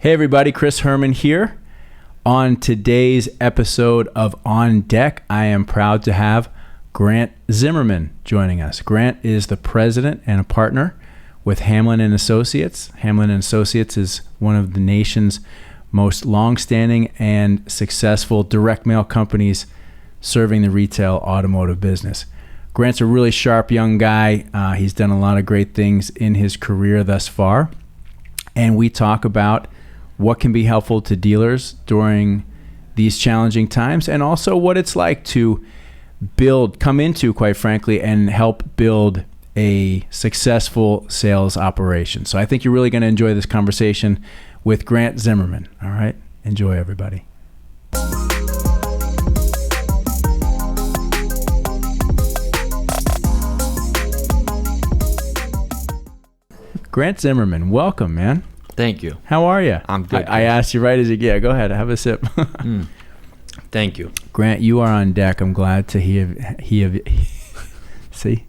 Hey everybody, Chris Herman here. On today's episode of On Deck, I am proud to have Grant Zimmerman joining us. Grant is the president and a partner with Hamlin and Associates. Hamlin and Associates is one of the nation's most long-standing and successful direct mail companies serving the retail automotive business. Grant's a really sharp young guy. He's done a lot of great things in his career thus far. And we talk about what can be helpful to dealers during these challenging times, and also what it's like to come into, quite frankly, and help build a successful sales operation. So I think you're really going to enjoy this conversation with Grant Zimmerman. All right, enjoy, everybody. Grant Zimmerman, welcome, man. Thank you. How are you? I'm good. I asked you right as you get. Go ahead, have a sip. Thank you. Grant, you are on deck. I'm glad to see?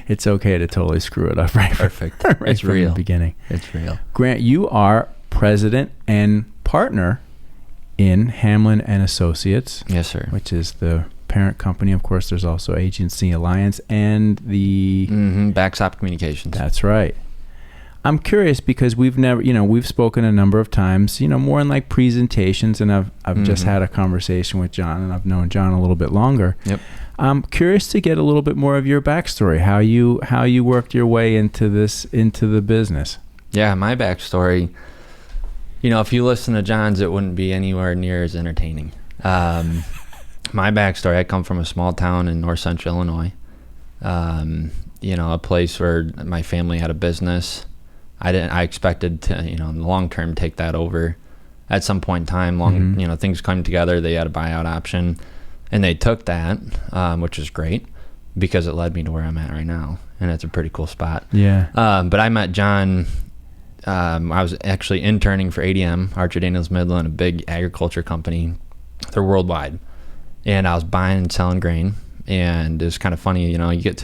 It's okay to totally screw it up, right? Perfect. right It's from real. the beginning. It's real. Grant, you are president and partner in Hamlin and Associates. Yes, sir. Which is the parent company. Of course, there's also Agency Alliance and the... Backstop Communications. That's right. I'm curious because we've spoken a number of times, more in like presentations, and I've just had a conversation with John, and I've known John a little bit longer. Yep. I'm curious to get a little bit more of your backstory, how you worked your way into the business. Yeah, my backstory, if you listen to John's, it wouldn't be anywhere near as entertaining. My backstory, I come from a small town in north central Illinois, a place where my family had a business. I expected to, in the long term, take that over. At some point in time, things come together. They had a buyout option, and they took that, which is great because it led me to where I'm at right now, and it's a pretty cool spot. Yeah. But I met John. I was actually interning for ADM, Archer Daniels Midland, a big agriculture company. They're worldwide, and I was buying and selling grain, and it was kind of funny. You get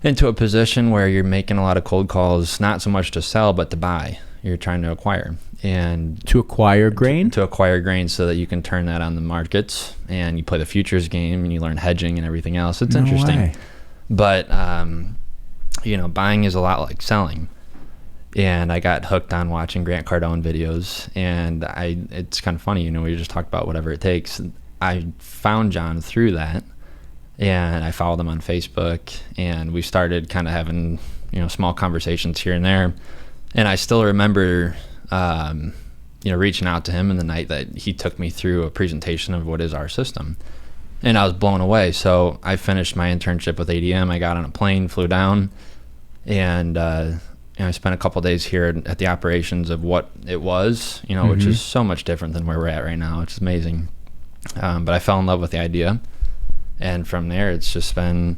into a position where you're making a lot of cold calls, not so much to sell, but to buy. You're trying to acquire. And to acquire grain? To acquire grain so that you can turn that on the markets, and you play the futures game, and you learn hedging and everything else. It's interesting. Way. But, buying is a lot like selling. And I got hooked on watching Grant Cardone videos, and it's kind of funny, we just talked about whatever it takes. I found John through that. And I followed him on Facebook, and we started kind of having, small conversations here and there. And I still remember, reaching out to him in the night that he took me through a presentation of what is our system. And I was blown away. So I finished my internship with ADM. I got on a plane, flew down, and I spent a couple of days here at the operations of what it was, which is so much different than where we're at right now. It's amazing. But I fell in love with the idea. And from there, it's just been,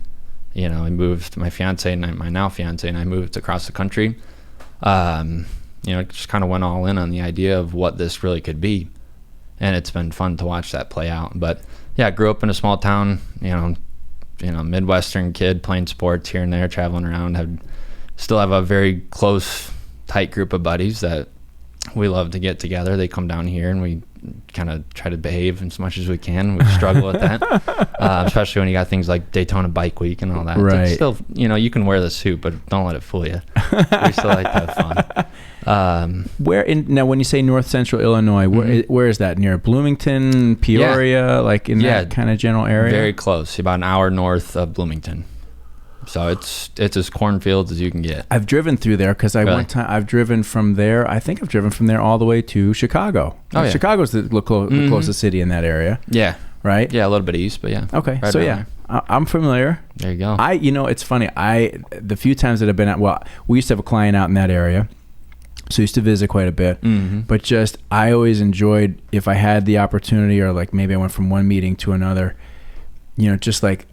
I moved my fiance and my now fiance, and I moved across the country. Just kind of went all in on the idea of what this really could be. And it's been fun to watch that play out. But yeah, I grew up in a small town, Midwestern kid playing sports here and there, traveling around. Still have a very close, tight group of buddies that we love to get together. They come down here and we kind of try to behave as much as we can. We struggle with that, especially when you got things like Daytona Bike Week and all that. Right. It's still, you can wear the suit, but don't let it fool you. We still like to have fun. Now, when you say north central Illinois, where is that? Near Bloomington, Peoria, like in that kind of general area? Very close, about an hour north of Bloomington. So it's as cornfields as you can get. I've driven through there because I've driven from there. I think I've driven from there all the way to Chicago. Oh, yeah. Chicago's the closest city in that area. Yeah. Right? Yeah, a little bit east, but yeah. Okay. Right, so yeah, I'm familiar. There you go. It's funny. The few times that I've been we used to have a client out in that area. So I used to visit quite a bit, but I always enjoyed if I had the opportunity, or like maybe I went from one meeting to another, just like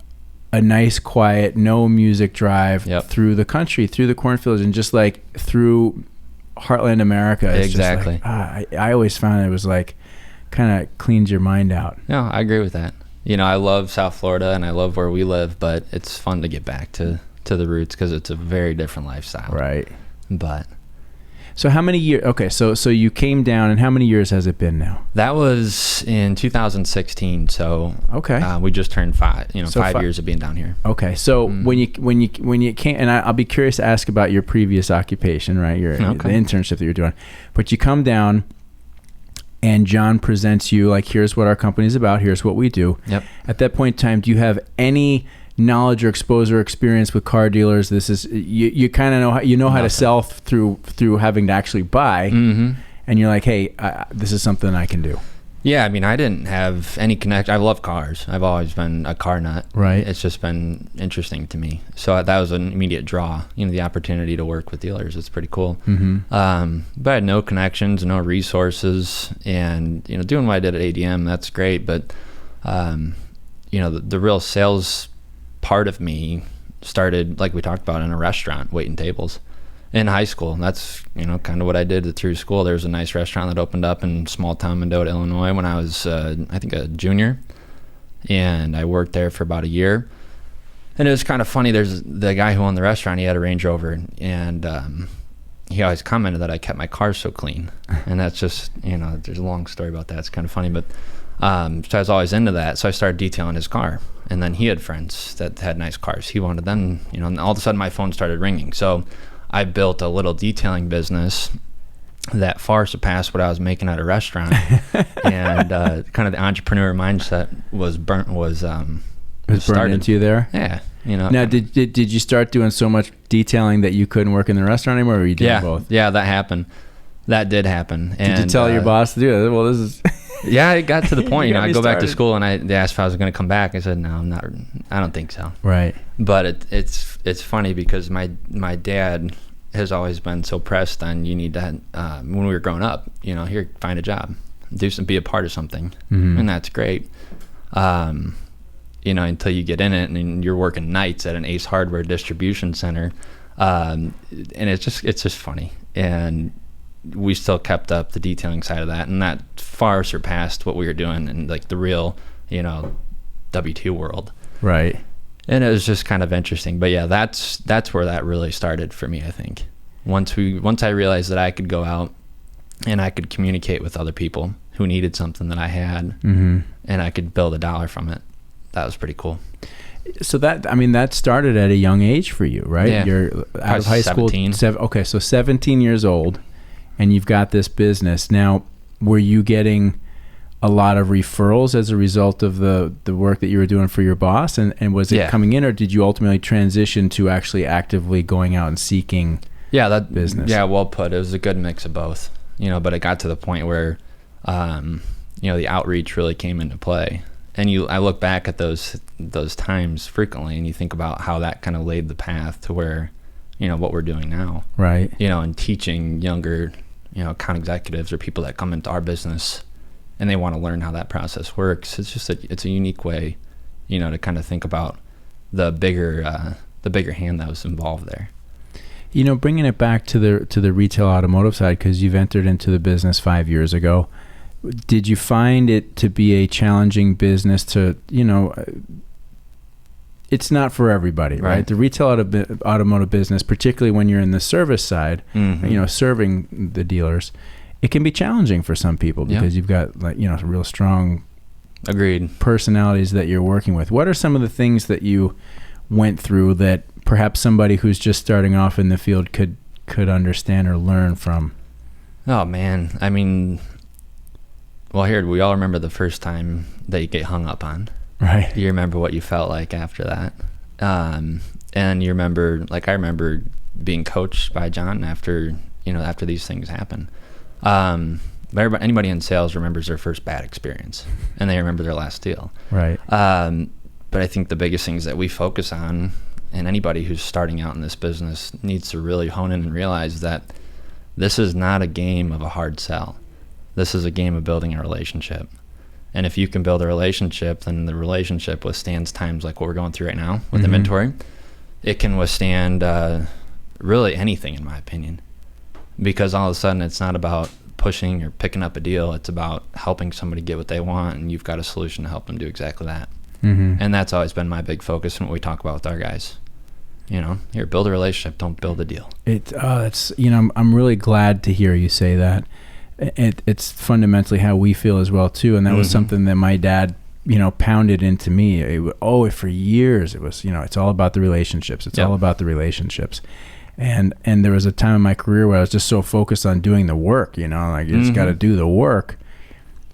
a nice, quiet, no music drive through the country, through the cornfields, and just like through heartland America. It's exactly. Just like, I always found it was like kind of cleans your mind out. No, I agree with that. I love South Florida and I love where we live, but it's fun to get back to the roots because it's a very different lifestyle. Right. But So how many years? Okay, so you came down, and how many years has it been now? That was in 2016. So okay, we just turned 5 So 5 years of being down here. Okay, so when you came, and I'll be curious to ask about your previous occupation, right? The internship that you're doing, but you come down, and John presents you like, here's what our company's about, here's what we do. Yep. At that point in time, do you have any knowledge or exposure or experience with car dealers? This is you kind of know how to sell through having to actually buy, and you're like, hey, this is something I can do. Yeah, I mean, I didn't have any connect. I love cars. I've always been a car nut. Right. It's just been interesting to me. So that was an immediate draw. The opportunity to work with dealers. It's pretty cool. But I had no connections, no resources, and doing what I did at ADM, that's great. But the real sales part of me started, like we talked about, in a restaurant waiting tables in high school. And that's kind of what I did through school. There was a nice restaurant that opened up in small town Mendota, Illinois, when I was I think a junior, and I worked there for about a year. And it was kind of funny. There's the guy who owned the restaurant. He had a Range Rover, and he always commented that I kept my car so clean. And that's just there's a long story about that. It's kind of funny, but so I was always into that. So I started detailing his car. And then he had friends that had nice cars. He wanted them, and all of a sudden my phone started ringing. So I built a little detailing business that far surpassed what I was making at a restaurant. And kind of the entrepreneur mindset was burned into you there. Yeah. Now, did you start doing so much detailing that you couldn't work in the restaurant anymore, or you did both? Yeah, that happened. That did happen. Did you tell your boss to do it? Well, this is... Yeah, it got to the point. I go back to school, and they asked if I was going to come back. I said, no, I'm not. I don't think so. Right. But it's funny because my dad has always been so pressed on, you need to, when we were growing up, here, find a job, be a part of something, and that's great. Until you get in it and you're working nights at an Ace Hardware distribution center, and it's just funny. And we still kept up the detailing side of that, and that far surpassed what we were doing in like the real W2 world. Right. And it was just kind of interesting. But yeah, that's where that really started for me, I think. Once I realized that I could go out and I could communicate with other people who needed something that I had, and I could build $1 from it, that was pretty cool. So that started at a young age for you, right? Yeah. You're out of high 17. School. Okay, so 17 years old, and you've got this business. Now, were you getting a lot of referrals as a result of the work that you were doing for your boss? And was it coming in, or did you ultimately transition to actually actively going out and seeking business? Yeah, well put. It was a good mix of both. But it got to the point where, the outreach really came into play. And I look back at those times frequently, and you think about how that kind of laid the path to where, what we're doing now. Right. And teaching younger, account executives or people that come into our business and they want to learn how that process works. It's just it's a unique way, to kind of think about the bigger hand that was involved there. Bringing it back to the retail automotive side, because you've entered into the business 5 years ago. Did you find it to be a challenging business to, it's not for everybody, right? The retail automotive business, particularly when you're in the service side, serving the dealers, it can be challenging for some people because you've got real strong personalities that you're working with. What are some of the things that you went through that perhaps somebody who's just starting off in the field could understand or learn from? Oh, man. I mean, well, here, we all remember the first time that you get hung up on. Right. You remember what you felt like after that. And you remember, I remember being coached by John after these things happen. Anybody in sales remembers their first bad experience, and they remember their last deal. Right. But I think the biggest things that we focus on, and anybody who's starting out in this business needs to really hone in and realize that this is not a game of a hard sell. This is a game of building a relationship. And if you can build a relationship, then the relationship withstands times like what we're going through right now with inventory. It can withstand really anything, in my opinion. Because all of a sudden, it's not about pushing or picking up a deal. It's about helping somebody get what they want, and you've got a solution to help them do exactly that. And that's always been my big focus and what we talk about with our guys. Here, build a relationship, don't build a deal. It's I'm really glad to hear you say that. It's fundamentally how we feel as well too, and that was something that my dad pounded into me. For years it was, it's all about the relationships. It's all about the relationships. And there was a time in my career where I was just so focused on doing the work, you just got to do the work.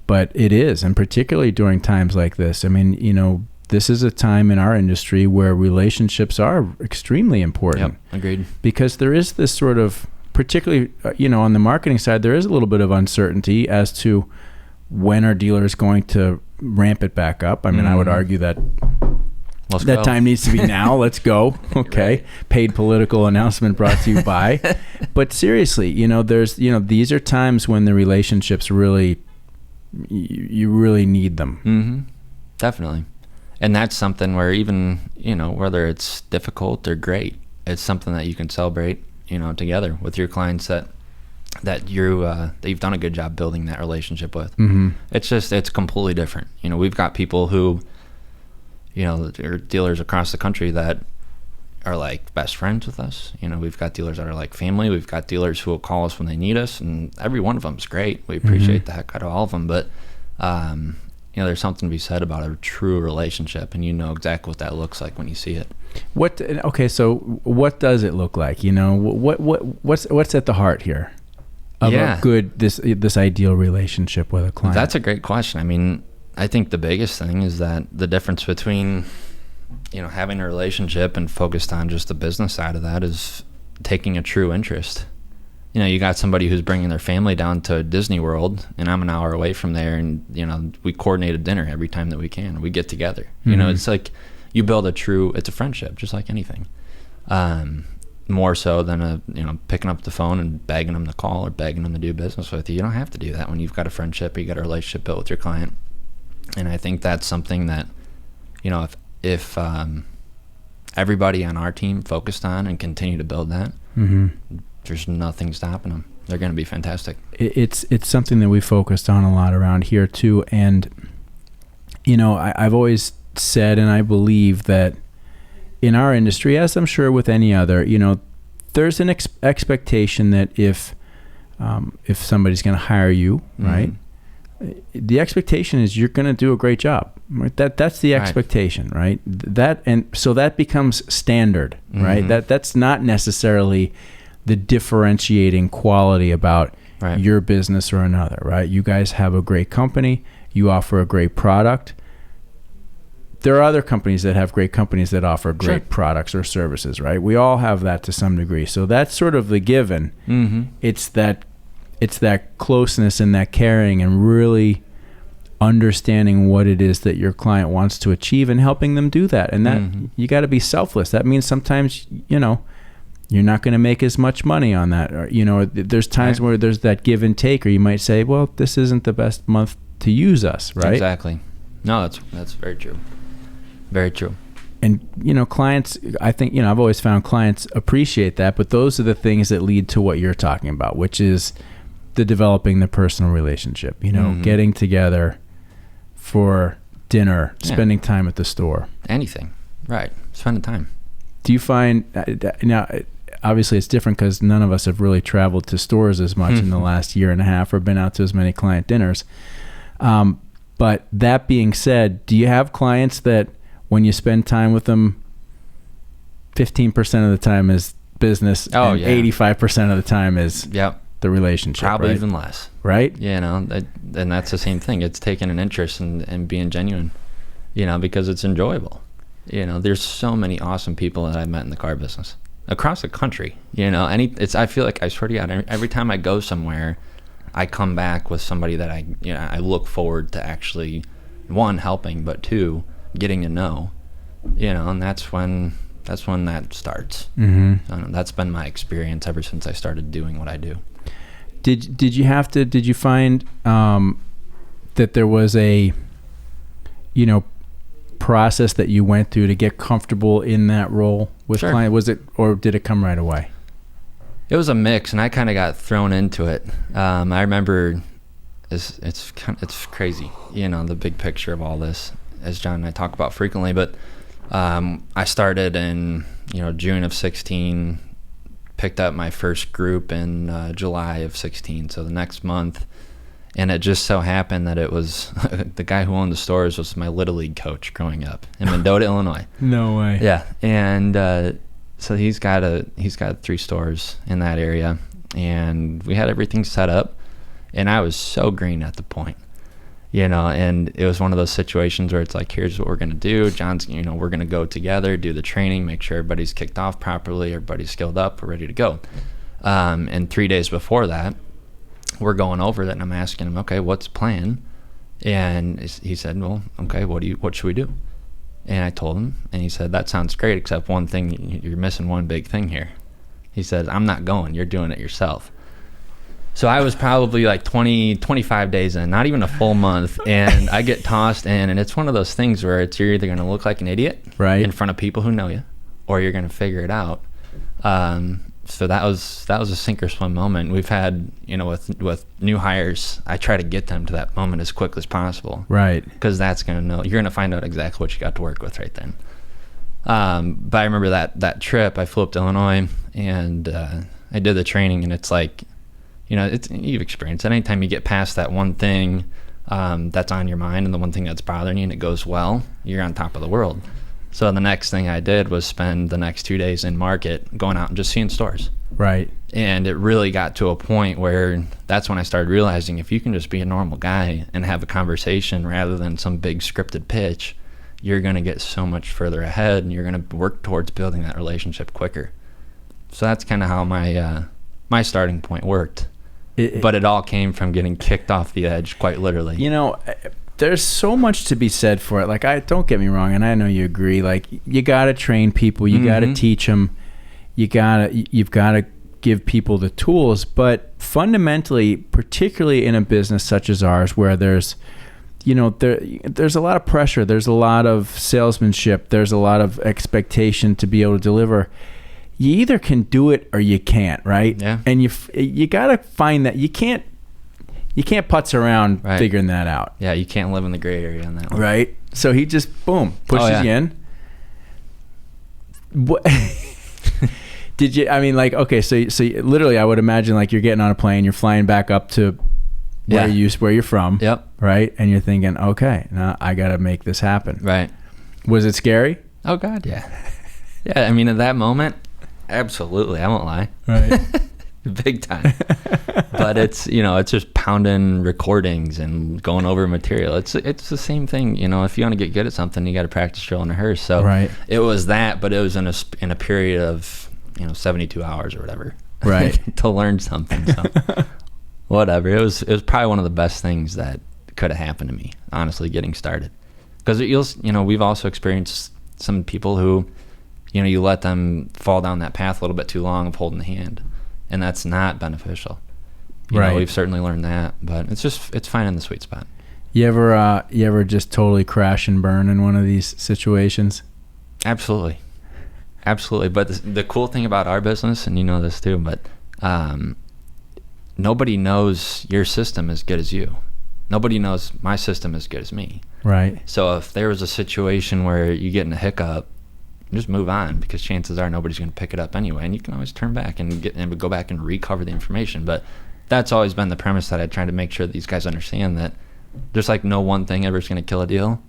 But it is, and particularly during times like this, I mean, this is a time in our industry where relationships are extremely important. Yep, agreed. Because there is this sort of, particularly, on the marketing side, there is a little bit of uncertainty as to when are dealers going to ramp it back up. I mean, I would argue that time needs to be now. Let's go. Okay. Right. Paid political announcement brought to you by. But seriously, there's, these are times when the relationships really, you really need them. Definitely. And that's something where even, whether it's difficult or great, it's something that you can celebrate, together with your clients that you've done a good job building that relationship with. It's completely different. We've got people who, there are dealers across the country that are like best friends with us. We've got dealers that are like family. We've got dealers who will call us when they need us, and every one of them is great. We appreciate the heck out of all of them, but there's something to be said about a true relationship, and exactly what that looks like when you see it. So what does it look like? What's at the heart here of a good this ideal relationship with a client? That's a great question. I mean, I think the biggest thing is that the difference between having a relationship and focused on just the business side of that is taking a true interest. You got somebody who's bringing their family down to Disney World, and I'm an hour away from there, and we coordinate a dinner every time that we can. We get together. It's like you build it's a friendship, just like anything. More so than picking up the phone and begging them to call or begging them to do business with you. You don't have to do that when you've got a friendship or you got a relationship built with your client. And I think that's something that, if everybody on our team focused on and continue to build that, there's nothing stopping them. They're going to be fantastic. It's something that we focused on a lot around here too. And, I've always said, and I believe that in our industry, as I'm sure with any other, there's an expectation that if somebody's going to hire you, right, the expectation is you're going to do a great job. Right? That's the expectation, right? So that becomes standard, right? That's not necessarily the differentiating quality about your business or another, right? You guys have a great company. You offer a great product. There are other companies that have great companies that offer great products or services, right? We all have that to some degree. So that's sort of the given. It's that closeness and that caring and really understanding what it is that your client wants to achieve and helping them do that. And that you got to be selfless. That means sometimes, you're not going to make as much money on that. Or, there's times where there's that give and take, or you might say, well, this isn't the best month to use us, right? Exactly. No, that's very true. Very true. And, clients, I think, I've always found clients appreciate that, but those are the things that lead to what you're talking about, which is the developing the personal relationship, getting together for dinner, spending time at the store. Anything. Right. Spending time. Do you find, now, obviously it's different because none of us have really traveled to stores as much in the last year and a half or been out to as many client dinners. But that being said, do you have clients that when you spend time with them, 15% of the time is business and 85% of the time is the relationship? Probably even less. Right? And that's the same thing. It's taking an interest and being genuine, because it's enjoyable. There's so many awesome people that I've met in the car business across the country. I feel like, I swear to God, every time I go somewhere, I come back with somebody that I look forward to actually, one, helping, but two, getting to know, and that's when that starts. That's been my experience ever since I started doing what I do. Did you find that there was a process that you went through to get comfortable in that role with client? Was it, or did it come right away? It was a mix, and I kind of got thrown into it. I remember it's crazy, the big picture of all this, as John and I talk about frequently. But I started in, June of 16, picked up my first group in July of 16, so the next month. And it just so happened that it was the guy who owned the stores was my Little League coach growing up in Mendota, Illinois. No way. Yeah, and so he's got 3 stores in that area, and we had everything set up, and I was so green at the point, and it was one of those situations where it's like, here's what we're gonna do. John's, we're gonna go together, do the training, make sure everybody's kicked off properly, everybody's skilled up, we're ready to go. And 3 days before that, we're going over that, and I'm asking him, okay, what's the plan? And he said, well, okay, what should we do? And I told him, and he said, that sounds great, except one thing, you're missing one big thing here. He said, I'm not going, you're doing it yourself. So I was probably like 25 days in, not even a full month, and I get tossed in, and it's one of those things where you're either going to look like an idiot in front of people who know you, or you're going to figure it out. So that was a sink or swim moment. We've had, with new hires, I try to get them to that moment as quickly as possible. Right. Because you're going to find out exactly what you got to work with right then. But I remember that trip, I flew up to Illinois, and I did the training, and it's like, you've experienced it. Anytime you get past that one thing that's on your mind and the one thing that's bothering you and it goes well, you're on top of the world. So the next thing I did was spend the next 2 days in market going out and just seeing stores. Right. And it really got to a point where that's when I started realizing if you can just be a normal guy and have a conversation rather than some big scripted pitch, you're going to get so much further ahead, and you're going to work towards building that relationship quicker. So that's kind of how my starting point worked. But it all came from getting kicked off the edge, quite literally. There's so much to be said for it. Like, don't get me wrong, and I know you agree. Like, you got to train people, you got to teach them, you've got to give people the tools. But fundamentally, particularly in a business such as ours, where there's a lot of pressure, there's a lot of salesmanship, there's a lot of expectation to be able to deliver. You either can do it or you can't, right? Yeah. And you got to find that you can't putz around figuring that out. Yeah, you can't live in the gray area on that one. Right. So he just, boom, pushes you in. What did you, okay, so literally I would imagine like you're getting on a plane, you're flying back up to where you're from. Yep. Right. And you're thinking, okay, now I got to make this happen. Right. Was it scary? Oh God. Yeah. Yeah. At that moment, absolutely. I won't lie. Right. Big time. But it's just pounding recordings and going over material. It's the same thing. If you want to get good at something, you got to practice, drill, and rehearse. So it was that, but it was in a period of 72 hours or whatever. Right. To learn something. So whatever. It was probably one of the best things that could have happened to me, honestly, getting started. Because we've also experienced some people who, you let them fall down that path a little bit too long of holding the hand. And that's not beneficial. We've certainly learned that, but it's finding the sweet spot. You ever just totally crash and burn in one of these situations? Absolutely. But the cool thing about our business, and you know this too, but nobody knows your system as good as you. Nobody knows my system as good as me. Right. So if there was a situation where you get in a hiccup, just move on, because chances are nobody's going to pick it up anyway, and you can always turn back and go back and recover the information. But that's always been the premise that I try to make sure that these guys understand, that just like no one thing ever is going to kill a deal,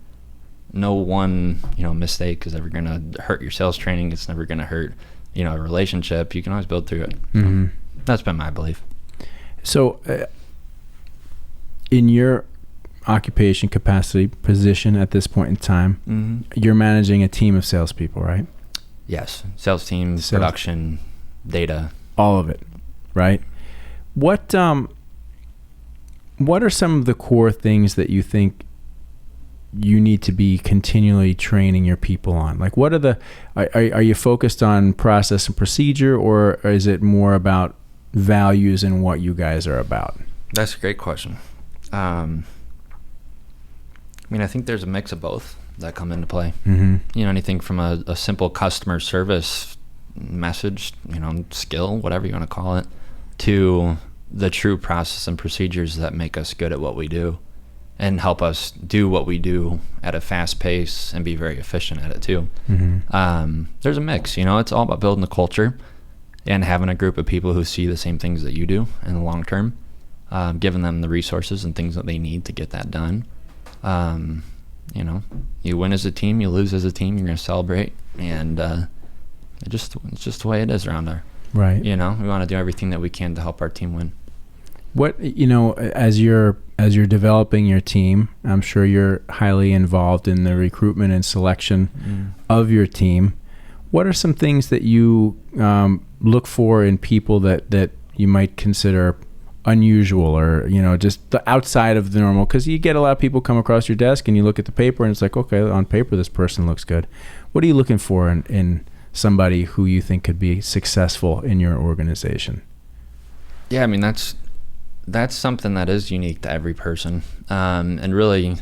no one mistake is ever going to hurt your sales training. It's never going to hurt a relationship. You can always build through it. Mm-hmm. So that's been my belief. So in your occupation, capacity, position at this point in time, you're managing a team of salespeople, right? Yes. Sales team, production, data. All of it, right? What are some of the core things that you think you need to be continually training your people on? Like, what are you focused on process and procedure, or is it more about values and what you guys are about? That's a great question. I think there's a mix of both that come into play. Mm-hmm. Anything from a simple customer service message, skill, whatever you want to call it, to the true process and procedures that make us good at what we do. and help us do what we do at a fast pace and be very efficient at it too. There's a mix, it's all about building a culture and having a group of people who see the same things that you do in the long term, giving them the resources and things that they need to get that done. You win as a team, you lose as a team, you're going to celebrate, and it's just the way it is around there. Right. We want to do everything that we can to help our team win. What, as you're developing your team, I'm sure you're highly involved in the recruitment and selection of your team. What are some things that you look for in people that you might consider unusual, or just the outside of the normal? Because you get a lot of people come across your desk and you look at the paper and it's like, okay, on paper this person looks good. What are you looking for in somebody who you think could be successful in your organization? Yeah, I mean, that's something that is unique to every person, and really,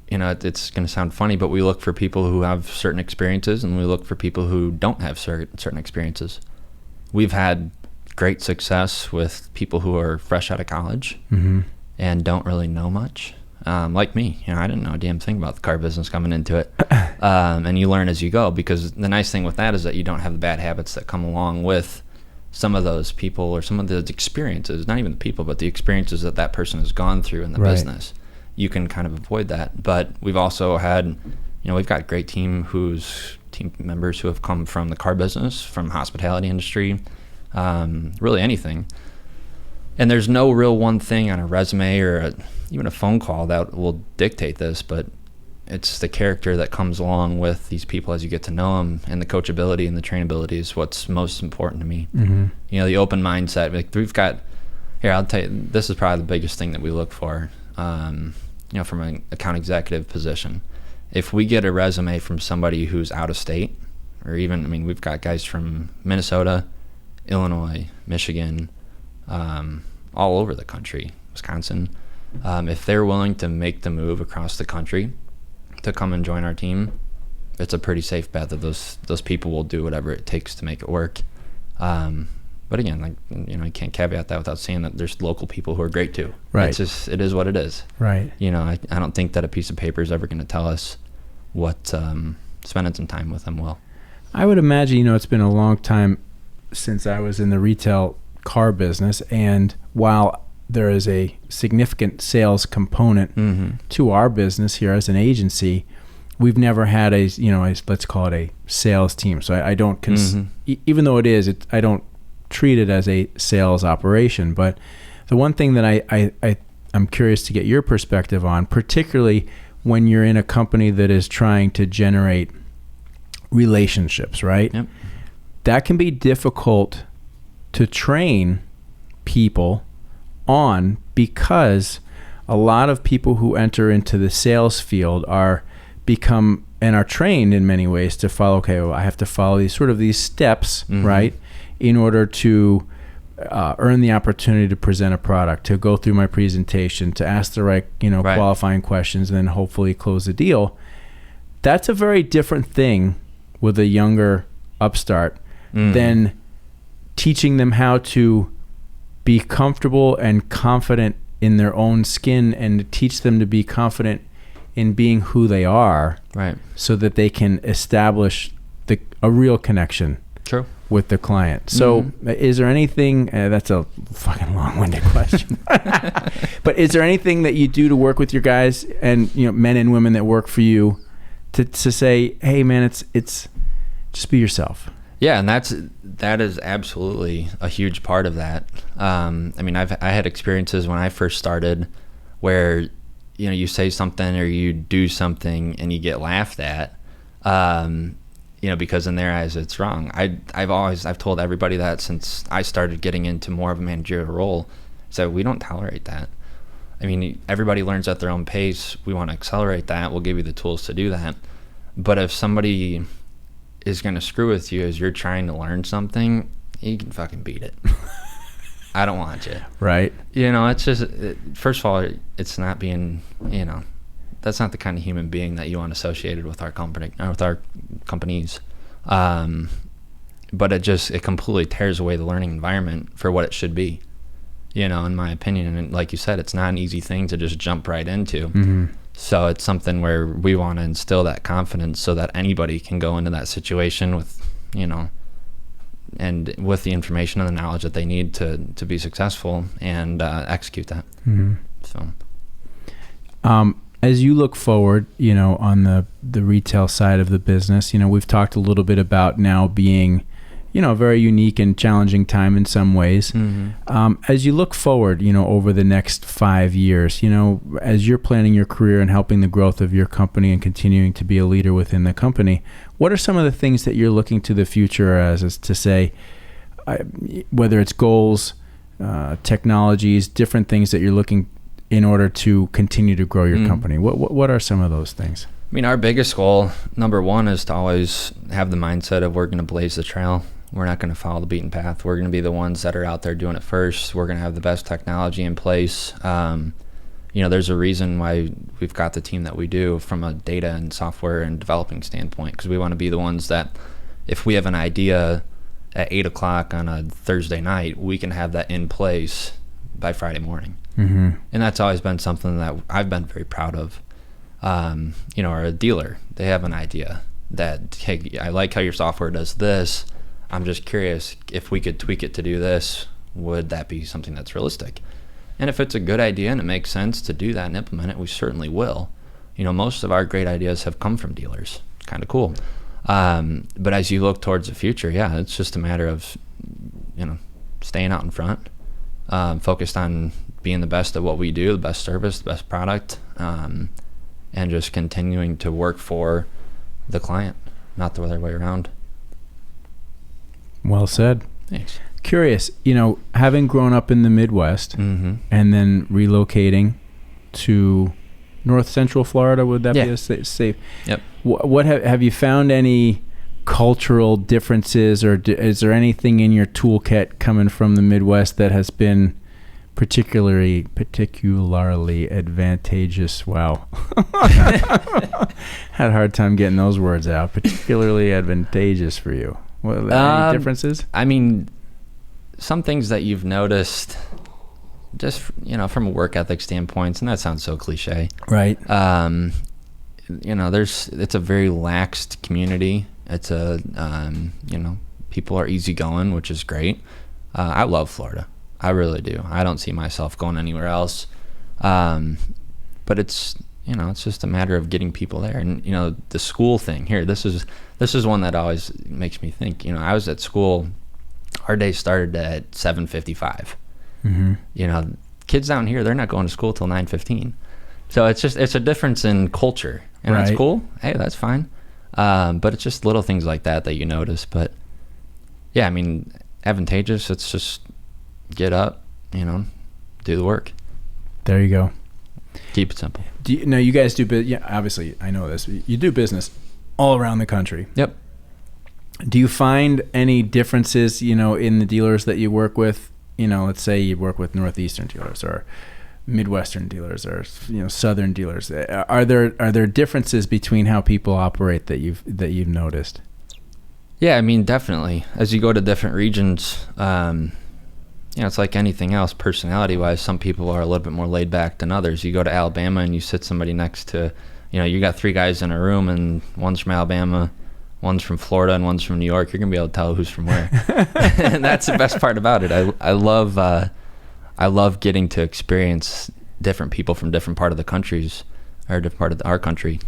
it's going to sound funny, but we look for people who have certain experiences, and we look for people who don't have certain experiences. We've had great success with people who are fresh out of college and don't really know much, like me. I didn't know a damn thing about the car business coming into it, and you learn as you go, because the nice thing with that is that you don't have the bad habits that come along with some of those people, or some of the experiences, not even the people, but the experiences that person has gone through in the business. You can kind of avoid that. But we've also had, we've got great team members who have come from the car business, from hospitality industry, really anything. And there's no real one thing on a resume or even a phone call that will dictate this, but it's the character that comes along with these people as you get to know them, and the coachability and the trainability is what's most important to me. The open mindset. Like, we've got, here, I'll tell you, this is probably the biggest thing that we look for, from an account executive position. If we get a resume from somebody who's out of state, or even, we've got guys from Minnesota, Illinois, Michigan, all over the country, Wisconsin. If they're willing to make the move across the country to come and join our team, it's a pretty safe bet that those people will do whatever it takes to make it work. But again, you can't caveat that without saying that there's local people who are great too. Right. It is what it is. Right. I don't think that a piece of paper is ever going to tell us what spending some time with them will. I would imagine, it's been a long time since I was in the retail car business, and while there is a significant sales component to our business here as an agency, we've never had let's call it a sales team. So I don't, even though it is, I don't treat it as a sales operation. But the one thing that I'm curious to get your perspective on, particularly when you're in a company that is trying to generate relationships, right? Yep. That can be difficult to train people on, because a lot of people who enter into the sales field are trained in many ways to follow, I have to follow these steps, right, in order to earn the opportunity to present a product, to go through my presentation, to ask the right, qualifying questions, and then hopefully close the deal. That's a very different thing with a younger upstart than teaching them how to be comfortable and confident in their own skin, and teach them to be confident in being who they are, right? So that they can establish a real connection with the client. So is there anything, that's a fucking long-winded question, but is there anything that you do to work with your guys and, men and women that work for you to say, hey man, it's just be yourself? Yeah, and that is absolutely a huge part of that. I had experiences when I first started where, you say something or you do something and you get laughed at, because in their eyes it's wrong. I've told everybody that since I started getting into more of a managerial role, so we don't tolerate that. Everybody learns at their own pace. We want to accelerate that. We'll give you the tools to do that. But if somebody is going to screw with you as you're trying to learn something, you can fucking beat it. I don't want you. Right. It's just, first of all, it's not being, that's not the kind of human being that you want associated with our company, or with our companies. But it completely tears away the learning environment for what it should be. in my opinion. And like you said, it's not an easy thing to just jump right into. Mm-hmm. So it's something where we want to instill that confidence so that anybody can go into that situation with, and with the information and the knowledge that they need to be successful and execute that. Mm-hmm. So, as you look forward, on the retail side of the business, we've talked a little bit about now being, a very unique and challenging time in some ways. mm-hmm. As you look forward, over the next 5 years, as you're planning your career and helping the growth of your company and continuing to be a leader within the company, what are some of the things that you're looking to the future as to say, whether it's goals, technologies, different things that you're looking in order to continue to grow your company? What are some of those things? I mean, our biggest goal, number one, is to always have the mindset of we're going to blaze the trail. We're not going to follow the beaten path. We're going to be the ones that are out there doing it first. We're going to have the best technology in place. There's a reason why we've got the team that we do from a data and software and developing standpoint, because we want to be the ones that if we have an idea at 8 o'clock on a Thursday night, we can have that in place by Friday morning. Mm-hmm. And that's always been something that I've been very proud of. Or a dealer, they have an idea that, hey, I like how your software does this. I'm just curious if we could tweak it to do this, would that be something that's realistic? And if it's a good idea and it makes sense to do that and implement it, we certainly will. Most of our great ideas have come from dealers. Kind of cool. But as you look towards the future, yeah, it's just a matter of, staying out in front, focused on being the best at what we do, the best service, the best product, and just continuing to work for the client, not the other way around. Well said. Thanks. Curious, having grown up in the Midwest mm-hmm. and then relocating to North Central Florida, would that be a safe? Yep. What have you found any cultural differences, or is there anything in your toolkit coming from the Midwest that has been particularly advantageous? Wow. Had a hard time getting those words out. Particularly advantageous for you. Any differences? I mean, some things that you've noticed just, from a work ethic standpoint, and that sounds so cliche. Right. It's a very laxed community. It's people are easygoing, which is great. I love Florida. I really do. I don't see myself going anywhere else. But it's just a matter of getting people there. And, the school thing here, this is one that always makes me think. I was at school, our day started at 7:55. Mm-hmm. Kids down here, they're not going to school till 9:15. So it's a difference in culture. And right. That's cool. Hey, that's fine. But it's just little things like that you notice. But yeah, I mean, advantageous. It's just get up, do the work. There you go. Keep it simple. You guys do, obviously I know this. You do business all around the country. Yep. Do you find any differences, in the dealers that you work with? Let's say you work with Northeastern dealers or Midwestern dealers or Southern dealers. Are there differences between how people operate that you've noticed? Yeah, I mean, definitely. As you go to different regions, it's like anything else, personality-wise. Some people are a little bit more laid back than others. You go to Alabama and you sit somebody next to, you got 3 guys in a room and one's from Alabama, one's from Florida, and one's from New York. You're gonna be able to tell who's from where, and that's the best part about it. I love getting to experience different people from different part of the countries, or different part of our country,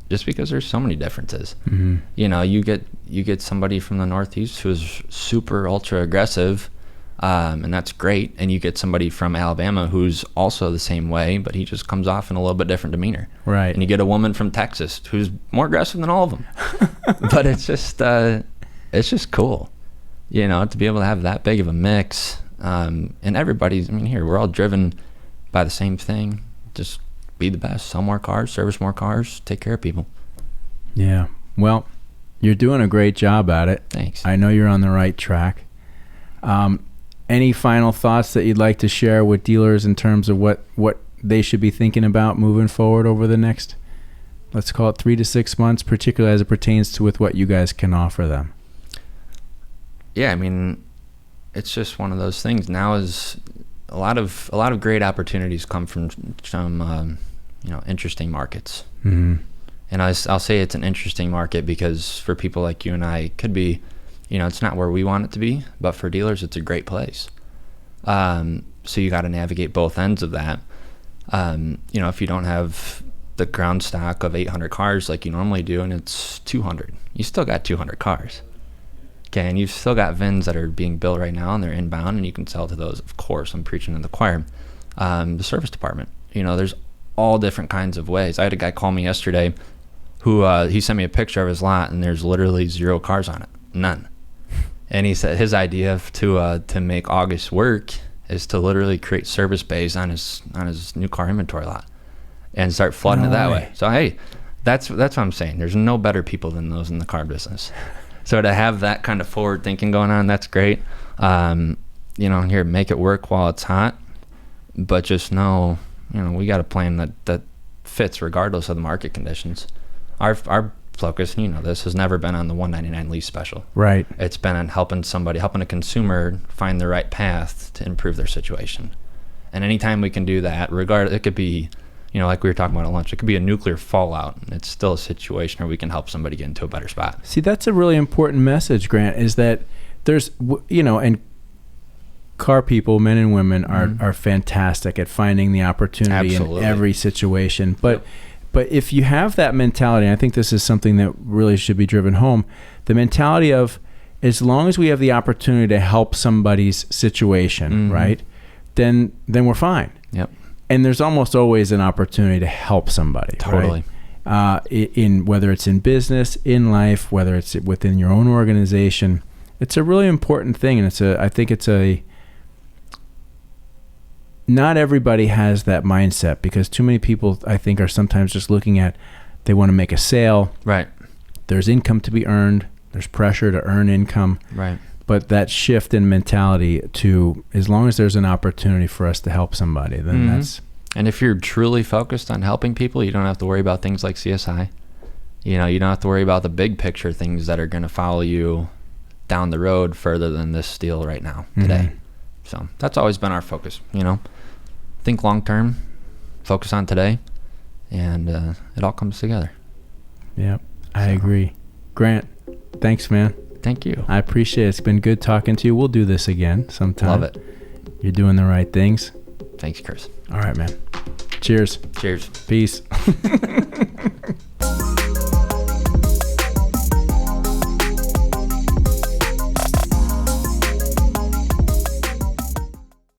just because there's so many differences. Mm-hmm. You get somebody from the Northeast who's super ultra aggressive, and that's great. And you get somebody from Alabama who's also the same way, but he just comes off in a little bit different demeanor. Right. And you get a woman from Texas who's more aggressive than all of them. But it's just cool, to be able to have that big of a mix. And everybody's, here, we're all driven by the same thing. Just be the best, sell more cars, service more cars, take care of people. Yeah. Well, you're doing a great job at it. Thanks. I know you're on the right track. Any final thoughts that you'd like to share with dealers in terms of what they should be thinking about moving forward over the next, let's call it 3 to 6 months, particularly as it pertains to with what you guys can offer them? Yeah, it's just one of those things. Now is a lot of great opportunities come from some interesting markets. Mm-hmm. And I'll say it's an interesting market because for people like you and I, it could be, it's not where we want it to be, but for dealers, it's a great place. So you got to navigate both ends of that. If you don't have the ground stock of 800 cars like you normally do, and it's 200, you still got 200 cars. Okay, and you've still got VINs that are being built right now, and they're inbound, and you can sell to those. Of course, I'm preaching to the choir. The service department, there's all different kinds of ways. I had a guy call me yesterday who he sent me a picture of his lot, and there's literally 0 cars on it, none. And he said his idea to make August work is to literally create service bays on his new car inventory lot and start flooding it that way. So hey, that's what I'm saying. There's no better people than those in the car business. So to have that kind of forward thinking going on, that's great. Here, make it work while it's hot, but just know, we got a plan that fits regardless of the market conditions. Our focus, this has never been on the $199 lease special. Right. It's been on helping a consumer find the right path to improve their situation. And anytime we can do that, it could be, like we were talking about at lunch, it could be a nuclear fallout. It's still a situation where we can help somebody get into a better spot. See, that's a really important message, Grant, is that there's, and car people, men and women, are fantastic at finding the opportunity in every situation. But if you have that mentality, and I think this is something that really should be driven home, the mentality of, as long as we have the opportunity to help somebody's situation, right, then we're fine. Yep. And there's almost always an opportunity to help somebody. Totally. Right? In whether it's in business, in life, whether it's within your own organization, it's a really important thing, and I think it's not everybody has that mindset, because too many people, I think, are sometimes just looking at, they want to make a sale. Right. There's income to be earned. There's pressure to earn income. Right. But that shift in mentality to, as long as there's an opportunity for us to help somebody, then that's... And if you're truly focused on helping people, you don't have to worry about things like CSI. You don't have to worry about the big picture things that are going to follow you down the road further than this deal right now, today. So that's always been our focus, Think long term, focus on today, and it all comes together. Yep, I agree. Grant, thanks, man. Thank you. I appreciate it. It's been good talking to you. We'll do this again sometime. Love it. You're doing the right things. Thanks, Chris. All right, man. Cheers. Cheers. Peace.